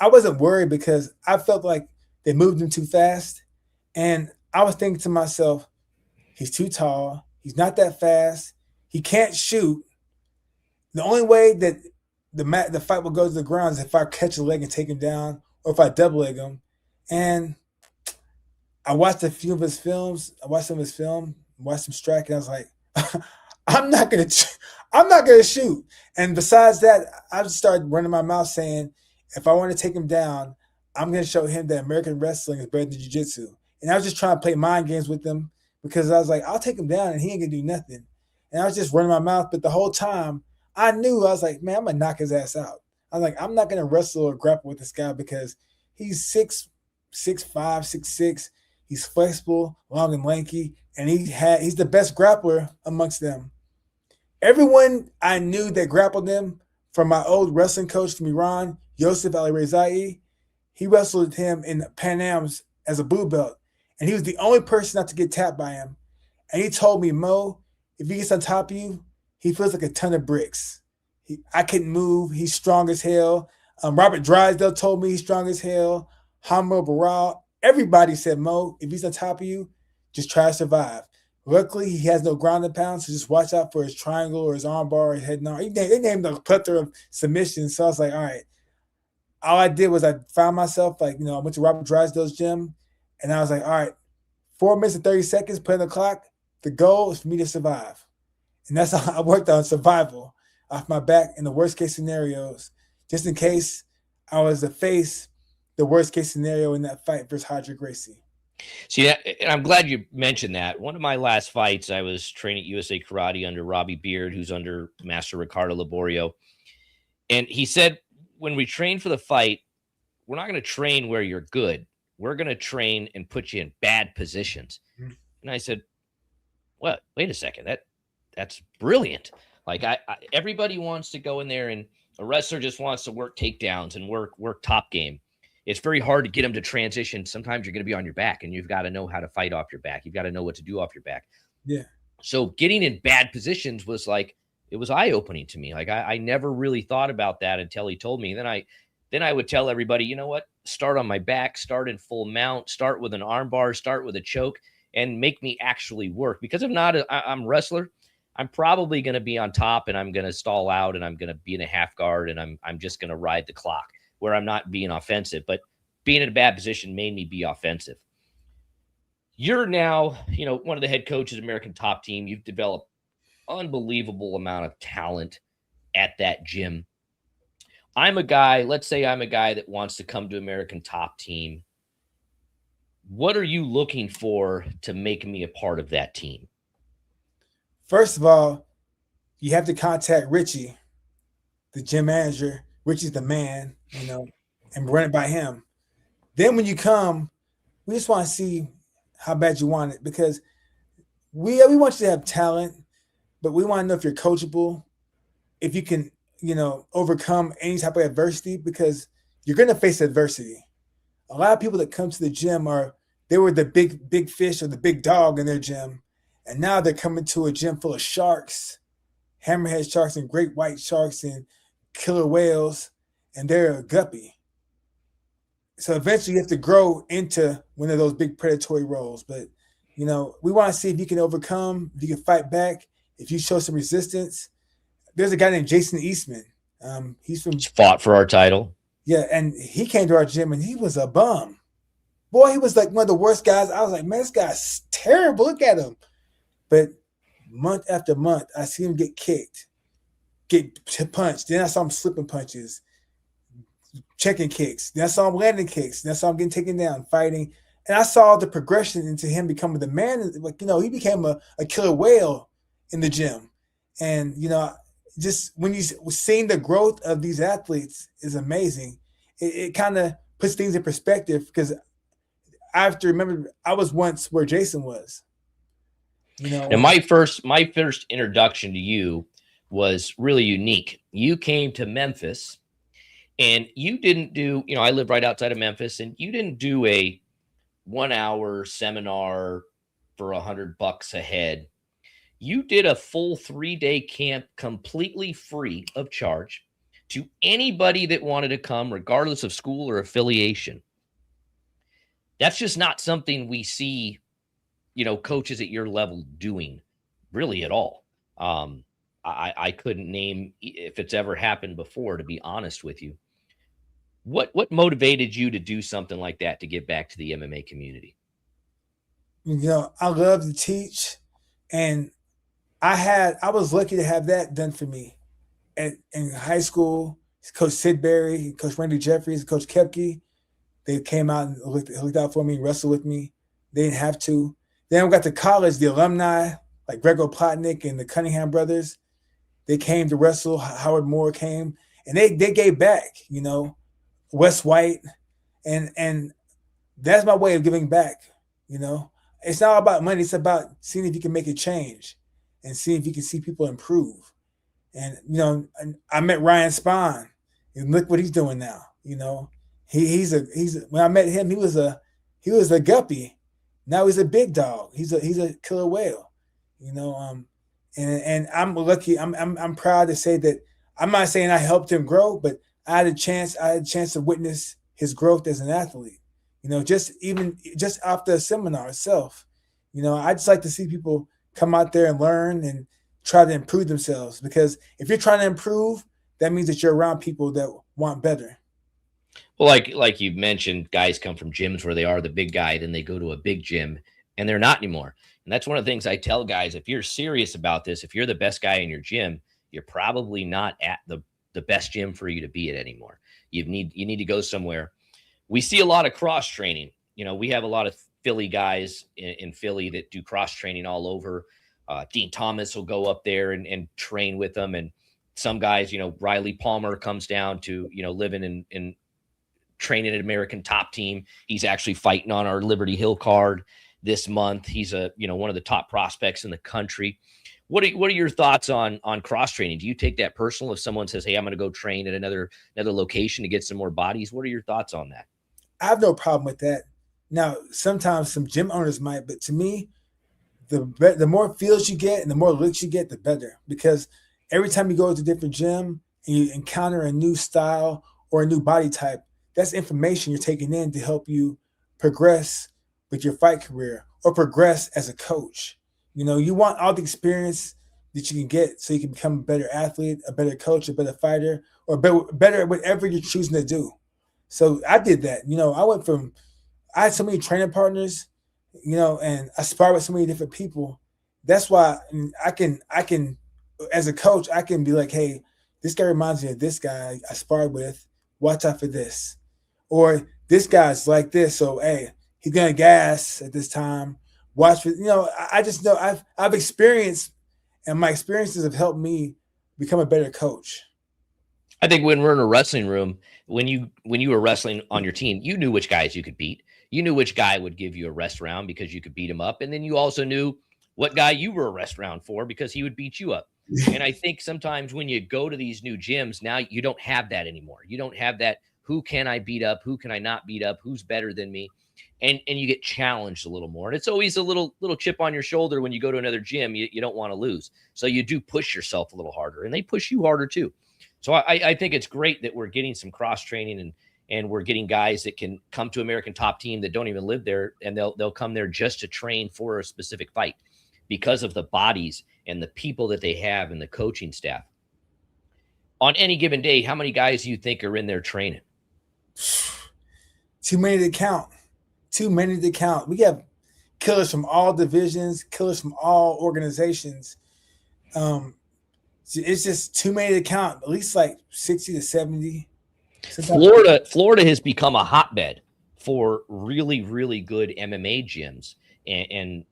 D: I wasn't worried because I felt like they moved him too fast. And I was thinking to myself, he's too tall. He's not that fast. He can't shoot. The only way that the fight will go to the ground is if I catch a leg and take him down, or if I double leg him. And I watched a few of his films. I watched some of his film, watched him strike, and I was like, I'm not gonna shoot. And besides that, I just started running my mouth saying, if I want to take him down, I'm gonna show him that American wrestling is better than jiu-jitsu. And I was just trying to play mind games with him because I was like, I'll take him down and he ain't gonna do nothing. And I was just running my mouth, but the whole time I knew, I was like, man, I'm gonna knock his ass out. I'm like, I'm not gonna wrestle or grapple with this guy because he's 6'5", 6'6". He's flexible, long and lanky, and he's the best grappler amongst them. Everyone I knew that grappled them, from my old wrestling coach from Iran, Yosef Ali-Rezai, he wrestled him in Pan Am's as a blue belt, and he was the only person not to get tapped by him. And he told me, Mo, if he gets on top of you, he feels like a ton of bricks. I couldn't move. He's strong as hell. Robert Drysdale told me he's strong as hell. Hamro Baral. Everybody said, Mo, if he's on top of you, just try to survive. Luckily, he has no ground and pound, so just watch out for his triangle or his arm bar or his head. No, they named a plethora of submissions. So I was like, all right. All I did was I found myself, I went to Robert Drysdale's gym, and I was like, all right, 4 minutes and 30 seconds, put on the clock. The goal is for me to survive. And that's how I worked on survival off my back in the worst case scenarios, just in case I was to face the worst case scenario in that fight versus Roger Gracie.
A: See, and I'm glad you mentioned that. One of my last fights, I was training at USA Karate under Robbie Beard, who's under Master Ricardo Laborio. And he said, when we train for the fight, we're not going to train where you're good. We're going to train and put you in bad positions. Mm-hmm. And I said, well, wait a second. That's brilliant. Like everybody wants to go in there, and a wrestler just wants to work takedowns and work top game. It's very hard to get them to transition. Sometimes you're going to be on your back, and you've got to know how to fight off your back. You've got to know what to do off your back.
D: Yeah.
A: So getting in bad positions was like, it was eye-opening to me. Like I never really thought about that until he told me. Then I would tell everybody, you know what? Start on my back, start in full mount, start with an arm bar, start with a choke, and make me actually work. Because if not, I'm a wrestler. I'm probably going to be on top, and I'm going to stall out, and I'm going to be in a half guard, and I'm just going to ride the clock where I'm not being offensive. But being in a bad position made me be offensive. You're now, one of the head coaches of American Top Team. You've developed unbelievable amount of talent at that gym. Let's say I'm a guy that wants to come to American Top Team. What are you looking for to make me a part of that team?
D: First of all, you have to contact Richie, the gym manager. Richie's the man, and run it by him. Then when you come, we just want to see how bad you want it, because we want you to have talent, but we want to know if you're coachable, if you can, overcome any type of adversity, because you're going to face adversity. A lot of people that come to the gym they were the big fish or the big dog in their gym, and now they're coming to a gym full of sharks, hammerhead sharks and great white sharks and killer whales, and they're a guppy. So eventually you have to grow into one of those big predatory roles. But, we want to see if you can overcome, if you can fight back, if you show some resistance. There's a guy named Jason Eastman. He's
A: fought for our title.
D: Yeah, and he came to our gym, and he was a bum. Boy, he was like one of the worst guys. I was like, man, this guy's terrible. Look at him. But month after month, I see him get kicked, get punched. Then I saw him slipping punches, checking kicks. Then I saw him landing kicks. Then I saw him getting taken down, fighting. And I saw the progression into him becoming the man. He became a killer whale in the gym. And, just when you seeing the growth of these athletes is amazing. It kind of puts things in perspective, because I have to remember I was once where Jason was.
A: And my first introduction to you was really unique. You came to Memphis and you didn't do, I live right outside of Memphis, and you didn't do a 1 hour seminar for $100 a head. You did a full 3-day camp completely free of charge to anybody that wanted to come, regardless of school or affiliation. That's just not something we see, coaches at your level doing really at all. I couldn't name if it's ever happened before, to be honest with you. What motivated you to do something like that to give back to the MMA community?
D: I love to teach, and I was lucky to have that done for me. In high school, Coach Sid Berry, Coach Randy Jeffries, Coach Kepke, they came out and looked out for me and wrestled with me. They didn't have to. Then we got to college, the alumni, like Grego Plotnick and the Cunningham brothers, they came to wrestle. Howard Moore came, and they gave back, Wes White. And that's my way of giving back, It's not about money. It's about seeing if you can make a change and seeing if you can see people improve. And, I met Ryan Spahn, and look what he's doing now. He's when I met him, he was a guppy. Now he's a big dog. He's a killer whale, and I'm lucky. I'm proud to say that. I'm not saying I helped him grow, but I had a chance to witness his growth as an athlete. Just off the seminar itself, I just like to see people come out there and learn and try to improve themselves, because if you're trying to improve, that means that you're around people that want better.
A: Well, like you mentioned, guys come from gyms where they are the big guy, then they go to a big gym and they're not anymore. And that's one of the things I tell guys: if you're serious about this, if you're the best guy in your gym, you're probably not at the best gym for you to be at anymore. You need to go somewhere. We see a lot of cross training. We have a lot of Philly guys in Philly that do cross training all over. Dean Thomas will go up there and train with them. And some guys, Riley Palmer comes down to, living in training at American Top Team. He's actually fighting on our Liberty Hill card this month. He's one of the top prospects in the country. What are your thoughts on cross training? Do you take that personal if someone says, "Hey, I'm going to go train at another location to get some more bodies"? What are your thoughts on that?
D: I have no problem with that. Now, sometimes some gym owners might, but to me, the more fields you get and the more looks you get, the better. Because every time you go to a different gym and you encounter a new style or a new body type, that's information you're taking in to help you progress with your fight career or progress as a coach. You want all the experience that you can get so you can become a better athlete, a better coach, a better fighter, or better at whatever you're choosing to do. So I did that. I had so many training partners, and I sparred with so many different people. That's why I can, as a coach, I can be like, hey, this guy reminds me of this guy I sparred with. Watch out for this. Or this guy's like this. So, hey, he's going to gas at this time. Watch for, I just know I've experienced, and my experiences have helped me become a better coach.
A: I think when we're in a wrestling room, when you were wrestling on your team, you knew which guys you could beat. You knew which guy would give you a rest round because you could beat him up. And then you also knew what guy you were a rest round for because he would beat you up. And I think sometimes when you go to these new gyms, now you don't have that anymore. You don't have that, who can I beat up? Who can I not beat up? Who's better than me? And you get challenged a little more. And it's always a little chip on your shoulder when you go to another gym. You don't want to lose. So you do push yourself a little harder, and they push you harder too. So I think it's great that we're getting some cross training and we're getting guys that can come to American Top Team that don't even live there, and they'll come there just to train for a specific fight because of the bodies and the people that they have and the coaching staff. On any given day, how many guys do you think are in there training?
D: Too many to count. We have killers from all divisions, killers from all organizations. It's just too many to count. At least like 60 to 70.
A: Florida has become a hotbed for really, really good MMA gyms. And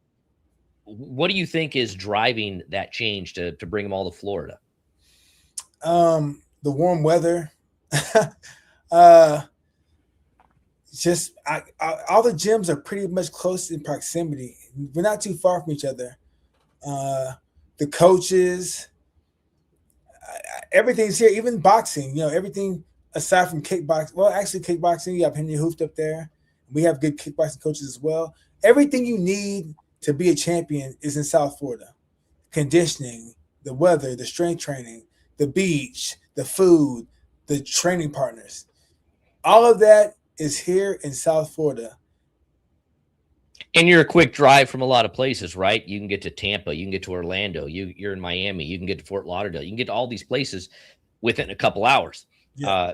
A: what do you think is driving that change to bring them all to Florida?
D: The warm weather. just all the gyms are pretty much close in proximity. We're not too far from each other. The coaches, everything's here. Even boxing, everything aside from kickboxing. Well, actually, kickboxing, you have Henry Hooft up there. We have good kickboxing coaches as well. Everything you need to be a champion is in South Florida. Conditioning, the weather, the strength training, the beach, the food, the training partners. All of that is here in South Florida.
A: And you're a quick drive from a lot of places, right? You can get to Tampa, you can get to Orlando, you're in Miami, you can get to Fort Lauderdale, you can get to all these places within a couple hours. Yeah.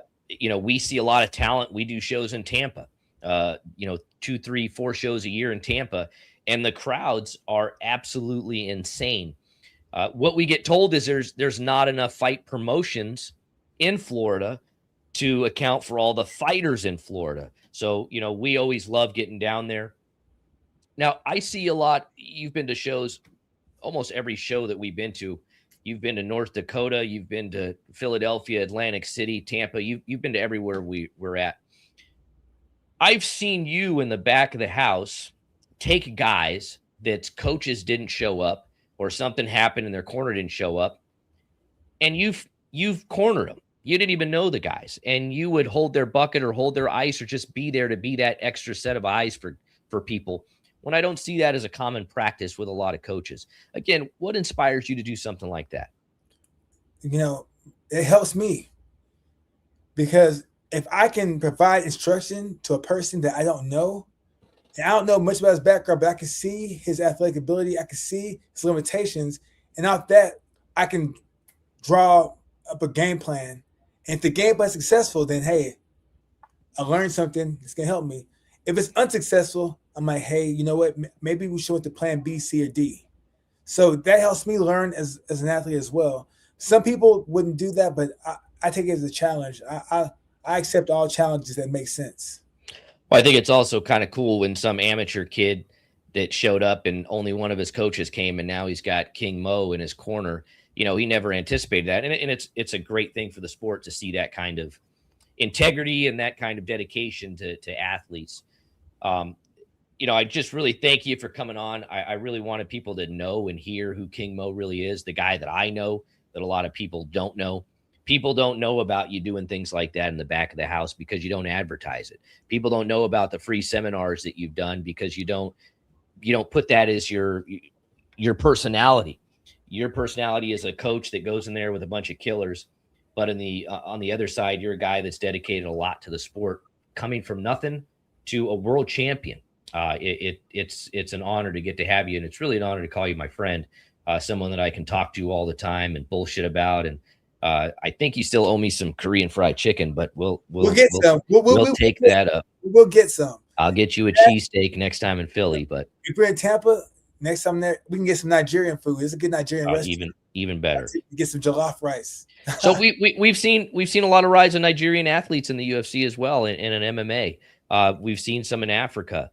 A: We see a lot of talent. We do shows in Tampa, 2, 3, 4 shows a year in Tampa, and the crowds are absolutely insane. What we get told is there's not enough fight promotions in Florida to account for all the fighters in Florida. So, we always love getting down there. Now, I see a lot. You've been to shows, almost every show that we've been to. You've been to North Dakota. You've been to Philadelphia, Atlantic City, Tampa. You've been to everywhere we're at. I've seen you in the back of the house take guys that coaches didn't show up or something happened and their corner didn't show up, and you've cornered them. You didn't even know the guys, and you would hold their bucket or hold their ice or just be there to be that extra set of eyes for people. When I don't see that as a common practice with a lot of coaches. Again, what inspires you to do something like that?
D: It helps me because if I can provide instruction to a person that I don't know, and I don't know much about his background, but I can see his athletic ability, I can see his limitations, and out that I can draw up a game plan. And if the game plan is successful, then hey, I learned something. It's gonna help me. If it's unsuccessful, I'm like, hey, you know what? Maybe we should went to plan B, C, or D. So that helps me learn as an athlete as well. Some people wouldn't do that, but I take it as a challenge. I accept all challenges that make sense.
A: Well, I think it's also kind of cool when some amateur kid that showed up and only one of his coaches came, and now he's got King Mo in his corner. He never anticipated that, and it's a great thing for the sport to see that kind of integrity and that kind of dedication to athletes. I just really thank you for coming on. I really wanted people to know and hear who King Mo really is, the guy that I know that a lot of people don't know. People don't know about you doing things like that in the back of the house because you don't advertise it. People don't know about the free seminars that you've done because you don't put that as your personality. Your personality is a coach that goes in there with a bunch of killers, but on the other side, you're a guy that's dedicated a lot to the sport, coming from nothing to a world champion. It's an honor to get to have you, and it's really an honor to call you my friend, someone that I can talk to all the time and bullshit about. And I think you still owe me some Korean fried chicken, but we'll get some. We'll take that up.
D: We'll get some.
A: I'll get you a cheesesteak next time in Philly. But
D: if we're in Tampa next time there, we can get some Nigerian food. It's a good Nigerian restaurant.
A: Even better.
D: Get some jollof rice.
A: So we've seen a lot of rise of Nigerian athletes in the UFC as well, in an MMA. We've seen some in Africa.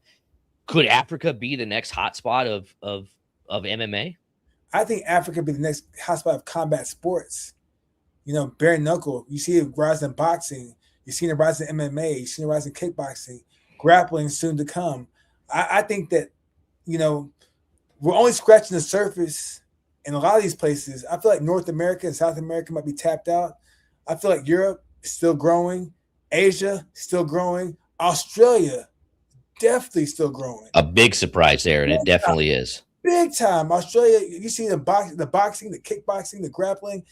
A: Could Africa be the next hotspot of MMA?
D: I think Africa could be the next hotspot of combat sports. Bare knuckle. You see it rise in boxing. You've seen it rise in MMA. You've seen it rise in kickboxing. Grappling soon to come. I think that, we're only scratching the surface in a lot of these places. I feel like North America and South America might be tapped out. I feel like Europe is still growing. Asia still growing. Australia definitely still growing.
A: A big surprise there, and it definitely is.
D: Big time. Australia, you see the boxing, the kickboxing, the grappling.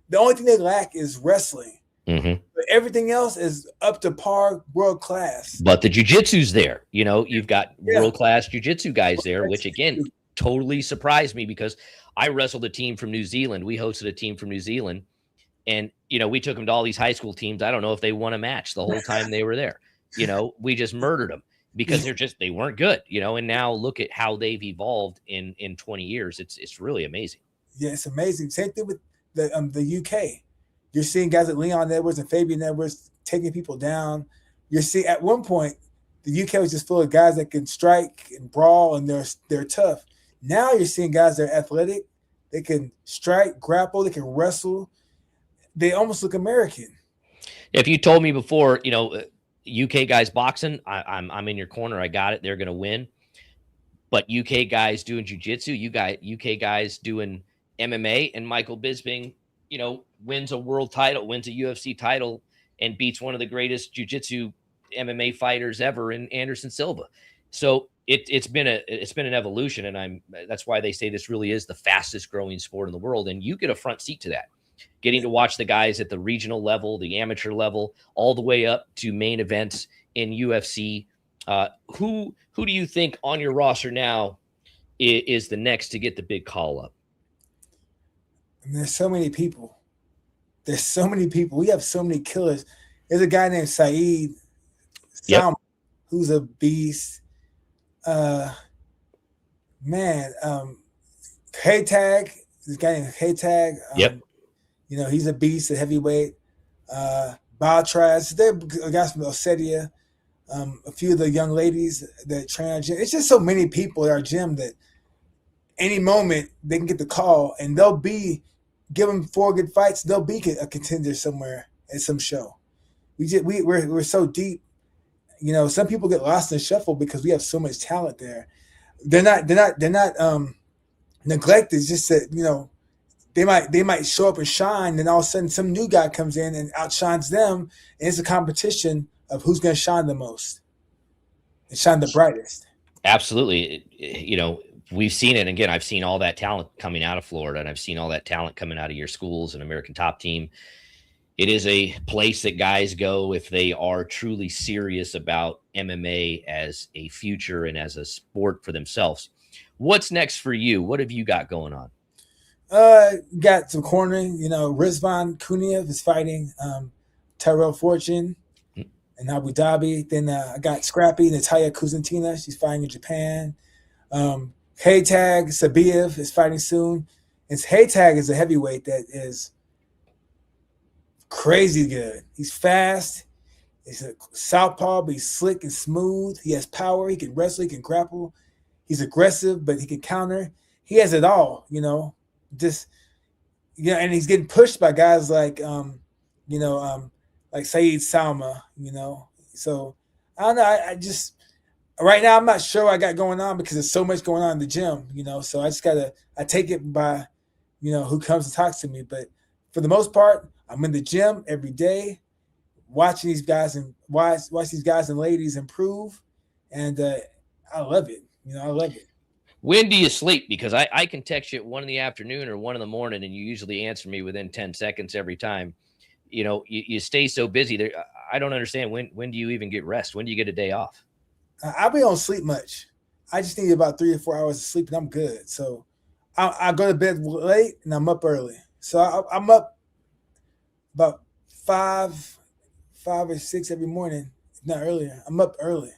D: The only thing they lack is wrestling.
A: Mm-hmm.
D: But everything else is up to par, world class.
A: But the jiu-jitsu's there. You've got world-class jiu-jitsu guys there, which, again, totally surprised me because I wrestled a team from New Zealand. We hosted a team from New Zealand, and, we took them to all these high school teams. I don't know if they won a match the whole time they were there. We just murdered them. Because they weren't good, and now look at how they've evolved in 20 years. It's really amazing.
D: Yeah, it's amazing. Same thing with the UK. You're seeing guys like Leon Edwards and Fabian Edwards taking people down. You're seeing at one point the UK was just full of guys that can strike and brawl and they're tough. Now you're seeing guys that are athletic, they can strike, grapple, they can wrestle. They almost look American.
A: If you told me before, UK guys boxing, I'm in your corner. I got it. They're going to win. But UK guys doing jiu-jitsu, you got UK guys doing MMA, and Michael Bisping, wins a world title, wins a UFC title, and beats one of the greatest jiu-jitsu MMA fighters ever in Anderson Silva. So it's been an evolution, and that's why they say this really is the fastest growing sport in the world, and you get a front seat to that. Getting to watch the guys at the regional level, the amateur level, all the way up to main events in UFC. Who do you think on your roster now is the next to get the big call up?
D: And there's so many people. There's so many people. We have so many killers. There's a guy named Saeed Salma, who's a beast. K-Tag. This guy named K-Tag. He's a beast, a heavyweight. Baltraz. There are guys from Ossetia. A few of the young ladies that train our gym. It's just so many people at our gym that any moment they can get the call, and give them 4 good fights. They'll be a contender somewhere at some show. We're so deep. Some people get lost in the shuffle because we have so much talent there. They're not neglected. It's just that they might show up and shine, and all of a sudden some new guy comes in and outshines them, and it's a competition of who's going to shine the most and shine the brightest.
A: Absolutely. We've seen it. Again, I've seen all that talent coming out of Florida, and I've seen all that talent coming out of your schools and American Top Team. It is a place that guys go if they are truly serious about MMA as a future and as a sport for themselves. What's next for you? What have you got going on?
D: Got some cornering. Rizvan Kuniev is fighting Tyrell Fortune in Abu Dhabi. Then I got Scrappy Natalia Kuzentina. She's fighting in Japan. K-Tag Sabiev is fighting soon. And K-Tag is a heavyweight that is crazy good. He's fast. He's a southpaw, but he's slick and smooth. He has power. He can wrestle. He can grapple. He's aggressive, but he can counter. He has it all, and he's getting pushed by guys like, like Saeed Salma, So I don't know. I just right now I'm not sure what I got going on because there's so much going on in the gym, So I just I take it by, who comes and talks to me. But for the most part, I'm in the gym every day, watching these guys and watch these guys and ladies improve, and I love it. I love it.
A: When do you sleep? Because I can text you at 1 PM or 1 AM, and you usually answer me within 10 seconds every time. You stay so busy there. I don't understand. When do you even get rest? When do you get a day off?
D: I don't sleep much. I just need about 3 or 4 hours of sleep, and I'm good. So I go to bed late, and I'm up early. So I'm up about 5 or 6 every morning, if not earlier. I'm up early.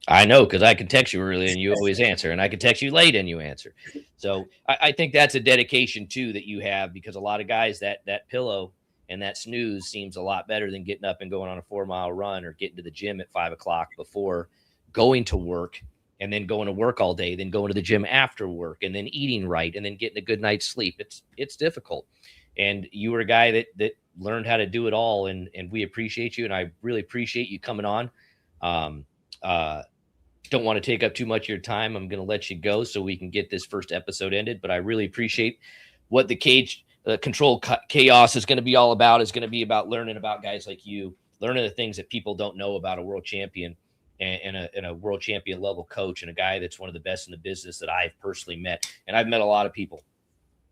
A: I know, because I can text you early and you always answer, and I can text you late and you answer. So I think that's a dedication too that you have, because a lot of guys that pillow and that snooze seems a lot better than getting up and going on a 4-mile run or getting to the gym at 5 o'clock before going to work, and then going to work all day, then going to the gym after work, and then eating right, and then getting a good night's sleep. It's difficult. And you were a guy that learned how to do it all, and we appreciate you, and I really appreciate you coming on. Don't want to take up too much of your time. I'm going to let you go so we can get this first episode ended, but I really appreciate what the Cage Control Chaos is going to be all about. Is going to be about learning about guys like you, learning the things that people don't know about a world champion and a world champion level coach, and a guy that's one of the best in the business that I've personally met. And I've met a lot of people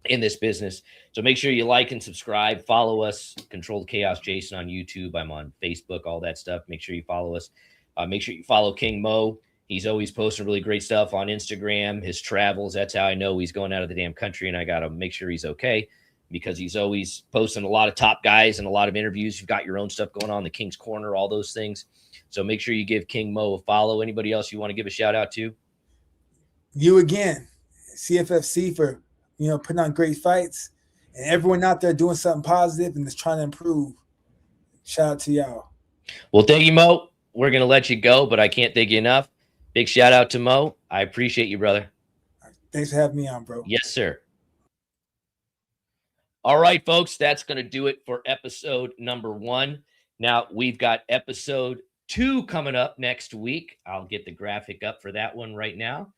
A: in this business. So make sure you like and subscribe. Follow us, Control the Chaos Jason, on YouTube. I'm on Facebook, all that stuff. Make sure you follow us. Make sure you follow King Mo. He's always posting really great stuff on Instagram, his travels. That's how I know he's going out of the damn country, and I got to make sure he's okay, because he's always posting a lot of top guys and a lot of interviews. You've got your own stuff going on, the King's Corner, all those things. So make sure you give King Mo a follow. Anybody else you want to give a shout out to?
D: You again, CFFC, for putting on great fights, and everyone out there doing something positive and just trying to improve. Shout out to y'all.
A: Well, thank you, Mo. We're going to let you go, but I can't thank you enough. Big shout out to Mo. I appreciate you, brother.
D: Thanks for having me on, bro.
A: Yes, sir. All right, folks, that's going to do it for episode number 1. Now we've got episode 2 coming up next week. I'll get the graphic up for that one right now.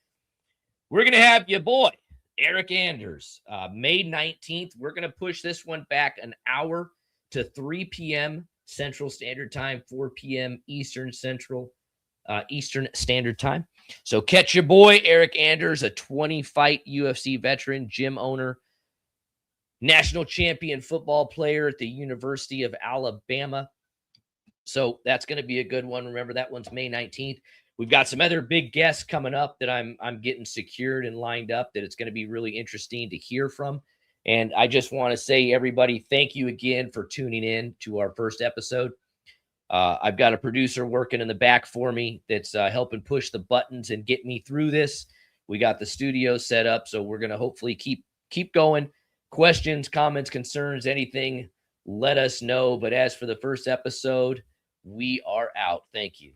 A: We're going to have your boy, Eric Anders, May 19th. We're going to push this one back an hour to 3 p.m. Central Standard Time, 4 p.m. Eastern Standard Time. So catch your boy, Eric Anders, a 20-fight UFC veteran, gym owner, national champion football player at the University of Alabama. So that's going to be a good one. Remember, that one's May 19th. We've got some other big guests coming up that I'm getting secured and lined up that it's going to be really interesting to hear from. And I just want to say, everybody, thank you again for tuning in to our first episode. I've got a producer working in the back for me that's helping push the buttons and get me through this. We got the studio set up, so we're going to hopefully keep going. Questions, comments, concerns, anything, let us know. But as for the first episode, we are out. Thank you.